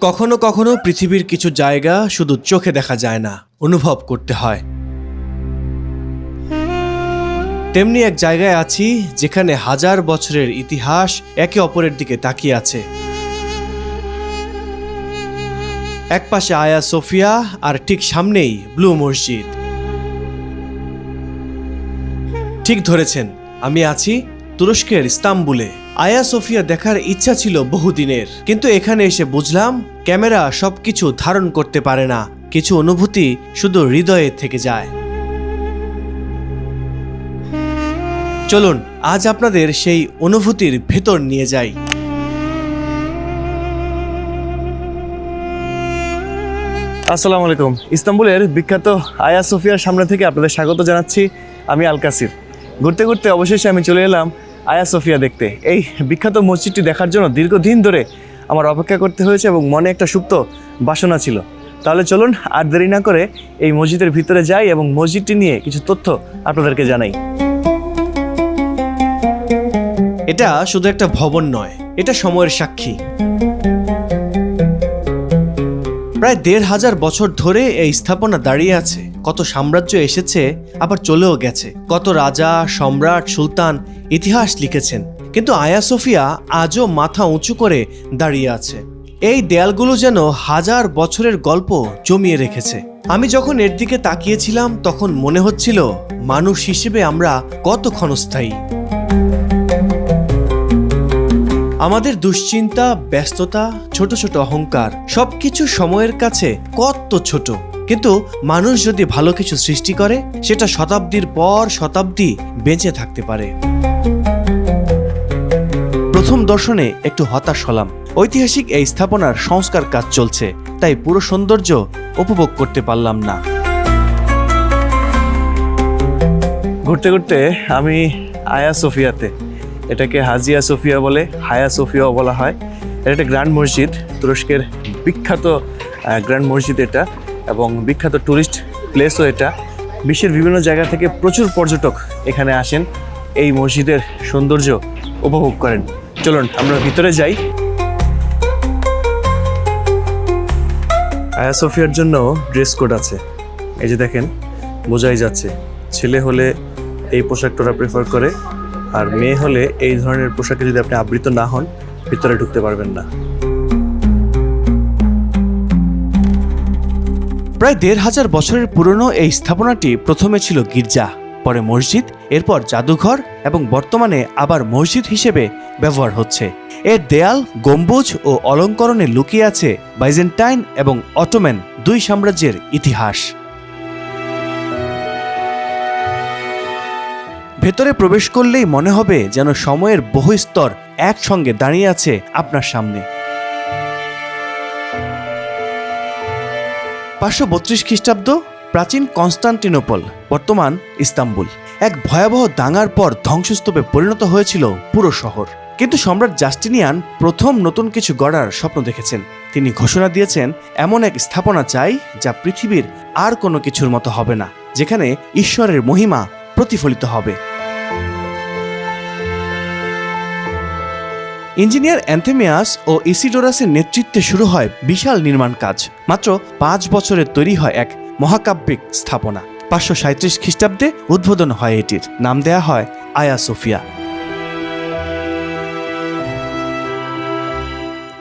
কখনো কখনো পৃথিবীর কিছু জায়গা শুধু চোখে দেখা যায় না, অনুভব করতে হয়। তেমনি এক জায়গায় আছি যেখানে হাজার বছরের ইতিহাস একে অপরের দিকে তাকিয়ে আছে। এক পাশে আয়া সোফিয়া আর ঠিক সামনেই ব্লু মসজিদ। ঠিক ধরেছেন, আমি আছি তুরস্কের ইস্তাম্বুলে। আয়া সোফিয়া দেখার ইচ্ছা ছিল বহুদিনের, কিন্তু এখানে এসে বুঝলাম ক্যামেরা সবকিছু ধারণ করতে পারে না, কিছু অনুভূতি শুধু হৃদয়ে থেকে যায়। চলুন আজ আপনাদের সেই অনুভূতির ভেতর নিয়ে যাই। আসসালামু আলাইকুম। ইস্তাম্বুলের বিখ্যাত আয়া সোফিয়ার সামনে থেকে আপনাদের স্বাগত জানাচ্ছি। আমি আল কাসির। ঘুরতে ঘুরতে অবশেষে আমি চলে এলাম আয়া সোফিয়া দেখতে। এই বিখ্যাত মসজিদটি দেখার জন্য দীর্ঘদিন ধরে আমার অপেক্ষা করতে হয়েছে এবং মনে একটা সুপ্ত বাসনা ছিল। তাহলে চলুন আর দেরি না করে এই মসজিদের ভিতরে যাই এবং মসজিদটি নিয়ে কিছু তথ্য আপনাদেরকে জানাই। এটা শুধু একটা ভবন নয়, এটা সময়ের সাক্ষী। প্রায় ১৫০০ বছর ধরে এই স্থাপনা দাঁড়িয়ে আছে। কত সাম্রাজ্য এসেছে আবার চলেও গেছে, কত রাজা, সম্রাট, সুলতান ইতিহাস লিখেছেন, কিন্তু আয়া সোফিয়া আজও মাথা উঁচু করে দাঁড়িয়ে আছে। এই দেয়ালগুলো যেন হাজার বছরের গল্প জমিয়ে রেখেছে। আমি যখন এর দিকে তাকিয়েছিলাম তখন মনে হচ্ছিল মানুষ হিসেবে আমরা কত ক্ষণস্থায়ী। আমাদের দুশ্চিন্তা, ব্যস্ততা, ছোট ছোট অহংকার সবকিছু সময়ের কাছে কত ছোট, কিন্তু মানুষ যদি ভালো কিছু সৃষ্টি করে সেটা শতাব্দীর পর শতাব্দী বেঁচে থাকতে পারে। প্রথম দর্শনে একটু হতাশ হলাম। ঐতিহাসিক এই স্থাপনার সংস্কার কাজ চলছে, তাই পুরো সৌন্দর্য উপভোগ করতে পারলাম না। ঘুরতে ঘুরতে আমি আয়া সোফিয়াতে, এটাকে হাজিয়া সোফিয়া বলে, হায়া সোফিয়াও বলা হয়। এটা একটা গ্র্যান্ড মসজিদ, তুরস্কের বিখ্যাত গ্র্যান্ড মসজিদ এটা, এবং বিখ্যাত টুরিস্ট প্লেসও এটা। বিশ্বের বিভিন্ন জায়গা থেকে প্রচুর পর্যটক এখানে আসেন, এই মসজিদের সৌন্দর্য উপভোগ করেন। চলুন আমরা ভিতরে যাই। আয়া সোফিয়ার জন্য ড্রেস কোড আছে, এই যে দেখেন, বোঝাই যাচ্ছে। ছেলে হলে এই পোশাকটা প্রেফার করে, আর মেয়ে হলে এই ধরনের পোশাকে যদি আপনি আবৃত না হন ভিতরে ঢুকতে পারবেন না। প্রায় ১৫০০ বছরের পুরনো এই স্থাপনাটি প্রথমে ছিল গির্জা, পরে মসজিদ, এরপর জাদুঘর এবং বর্তমানে আবার মসজিদ হিসেবে ব্যবহার হচ্ছে। এর দেয়াল, গম্বুজ ও অলঙ্করণে লুকিয়ে আছে বাইজেন্টাইন এবং অটোম্যান দুই সাম্রাজ্যের ইতিহাস। ভেতরে প্রবেশ করলেই মনে হবে যেন সময়ের বহু স্তর একসঙ্গে দাঁড়িয়ে আছে আপনার সামনে। ৫৩২ খ্রিস্টাব্দ, প্রাচীন কনস্টান্টিনোপল, বর্তমান ইস্তাম্বুল। এক ভয়াবহ দাঙ্গার পর ধ্বংসস্তূপে পরিণত হয়েছিল পুরো শহর, কিন্তু সম্রাট জাস্টিনিয়ান প্রথম নতুন কিছু গড়ার স্বপ্ন দেখেছেন। তিনি ঘোষণা দিয়েছেন, এমন এক স্থাপনা চাই যা পৃথিবীর আর কোনো কিছুর মতো হবে না, যেখানে ঈশ্বরের মহিমা প্রতিফলিত হবে। ইঞ্জিনিয়ার অ্যান্থেমিয়াস ও ইসিডোরাসের নেতৃত্বে শুরু হয় বিশাল নির্মাণ কাজ। মাত্র ৫ বছরে তৈরি হয় এক মহাকাব্যিক স্থাপনা। ৫৩৭ খ্রিস্টাব্দে উদ্বোধন হয় এটির। নাম দেয়া হয় আয়া সোফিয়া।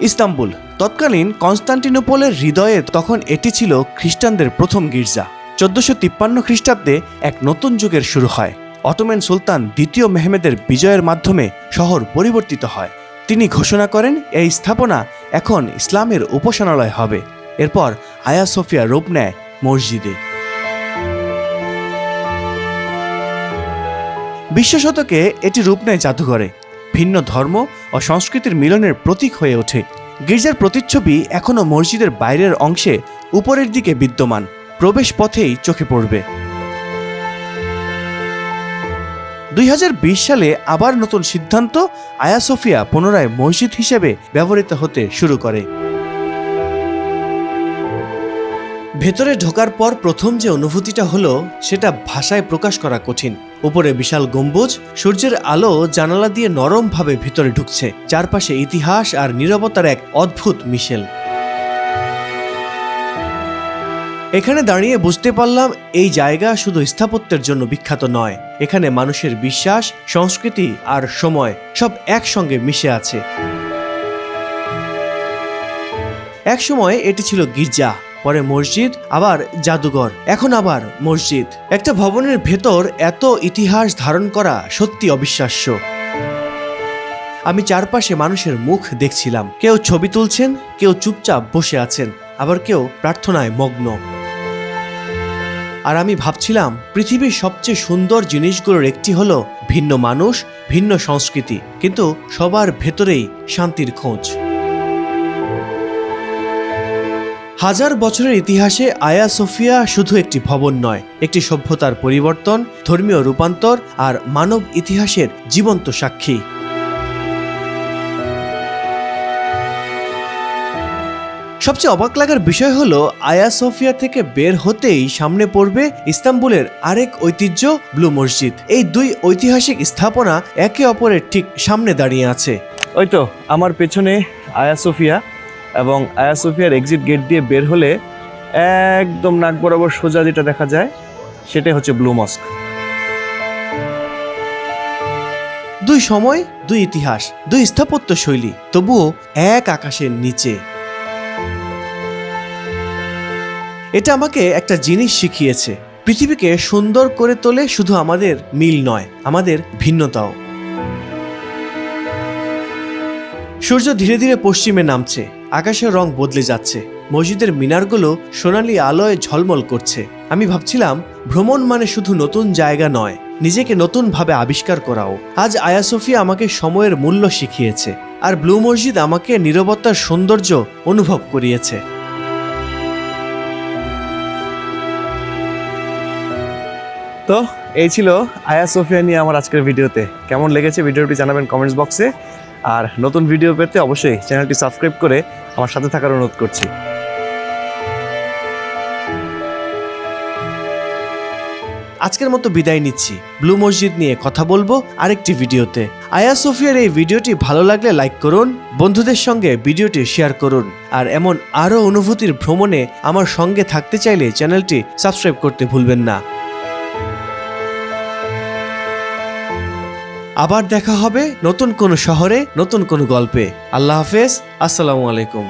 ইস্তাম্বুল তৎকালীন কনস্টান্টিনোপলের হৃদয়ে, তখন এটি ছিল খ্রিস্টানদের প্রথম গির্জা। ১৪৫৩ খ্রিস্টাব্দে এক নতুন যুগের শুরু হয়। অটোম্যান সুলতান দ্বিতীয় মেহমেদের বিজয়ের মাধ্যমে শহর পরিবর্তিত হয়। তিনি ঘোষণা করেন এই স্থাপনা এখন ইসলামের উপাসনালয় হবে। এরপর আয়া সোফিয়া রূপ নেয় মসজিদে। বিশ শতকে এটি রূপ নেয় জাদুঘরে, ভিন্ন ধর্ম ও সংস্কৃতির মিলনের প্রতীক হয়ে ওঠে। গির্জার প্রতিচ্ছবি এখনও মসজিদের বাইরের অংশে উপরের দিকে বিদ্যমান, প্রবেশ পথেই চোখে পড়বে। ২০২০ সালে আবার নতুন সিদ্ধান্ত, আয়া সোফিয়া পুনরায় মসজিদ হিসেবে ব্যবহৃত হতে শুরু করে। ভেতরে ঢোকার পর প্রথম যে অনুভূতিটা হলো সেটা ভাষায় প্রকাশ করা কঠিন। উপরে বিশাল গম্বুজ, সূর্যের আলো জানালা দিয়ে নরমভাবে ভিতরে ঢুকছে। চারপাশে ইতিহাস আর নীরবতার এক অদ্ভুত মিশেল। এখানে দাঁড়িয়ে বুঝতে পারলাম এই জায়গা শুধু স্থাপত্যের জন্য বিখ্যাত নয়, এখানে মানুষের বিশ্বাস, সংস্কৃতি আর সময় সব একসঙ্গে মিশে আছে। একসময় এটি ছিল গির্জা, পরে মসজিদ, আবার জাদুঘর, এখন আবার মসজিদ। একটা ভবনের ভেতর এত ইতিহাস ধারণ করা সত্যি অবিশ্বাস্য। আমি চারপাশে মানুষের মুখ দেখছিলাম, কেউ ছবি তুলছেন, কেউ চুপচাপ বসে আছেন, আবার কেউ প্রার্থনায় মগ্ন। আর আমি ভাবছিলাম পৃথিবীর সবচেয়ে সুন্দর জিনিসগুলোর একটি হলো ভিন্ন মানুষ, ভিন্ন সংস্কৃতি, কিন্তু সবার ভেতরেই শান্তির খোঁজ। হাজার বছরের ইতিহাসে আয়া সোফিয়া শুধু একটি ভবন নয়, একটি সভ্যতার পরিবর্তন, ধর্মীয় রূপান্তর আর মানব ইতিহাসের জীবন্ত সাক্ষী। সবচেয়ে অবাক লাগার বিষয় হলো আয়া সোফিয়া থেকে বের হতেই সামনে পড়বে ইস্তাম্বুলের আরেক ঐতিহ্য, ব্লু মসজিদ। এই দুই ঐতিহাসিক স্থাপনা একে অপরের ঠিক সামনে দাঁড়িয়ে আছে। ওই তো আমার পেছনে আয়া সোফিয়া, এবং আয়া সোফিয়ার এক্সিট গেট দিয়ে বের হলে একদম নাক বরাবর সোজা যেটা দেখা যায় সেটাই হচ্ছে ব্লু মস্ক। দুই সময়, দুই ইতিহাস, দুই স্থাপত্য শৈলী, তবুও এক আকাশের নিচে। এটা আমাকে একটা জিনিস শিখিয়েছে, পৃথিবীকে সুন্দর করে তোলে শুধু আমাদের মিল নয়, আমাদের ভিন্নতাও। সূর্য ধীরে ধীরে পশ্চিমে নামছে, আকাশের রং বদলে যাচ্ছে, মসজিদের মিনারগুলো সোনালি আলোয় ঝলমল করছে। আমি ভাবছিলাম ভ্রমণ মানে শুধু নতুন জায়গা নয়, নিজেকে নতুনভাবে আবিষ্কার করাও। আজ আয়া সোফিয়া আমাকে সময়ের মূল্য শিখিয়েছে, আর ব্লু মসজিদ আমাকে নীরবতার সৌন্দর্য অনুভব করিয়েছে। তো এই ছিল আয়া সোফিয়া নিয়ে আমার আজকের ভিডিওতে। কেমন লেগেছে ভিডিওটি জানাবেন কমেন্টস বক্সে, আর নতুন ভিডিও পেতে অবশ্যই চ্যানেলটি সাবস্ক্রাইব করে আমার সাথে থাকার অনুরোধ করছি। আজকের মতো বিদায় নিচ্ছি। ব্লু মসজিদ নিয়ে কথা বলবো আরেকটি ভিডিওতে। আয়া সোফিয়ার এই ভিডিওটি ভালো লাগলে লাইক করুন, বন্ধুদের সঙ্গে ভিডিওটি শেয়ার করুন, আর এমন আরও অনুভূতির ভ্রমণে আমার সঙ্গে থাকতে চাইলে চ্যানেলটি সাবস্ক্রাইব করতে ভুলবেন না। আবার দেখা হবে নতুন কোনো শহরে, নতুন কোনো গল্পে। আল্লাহ হাফেজ, আসসালামু আলাইকুম।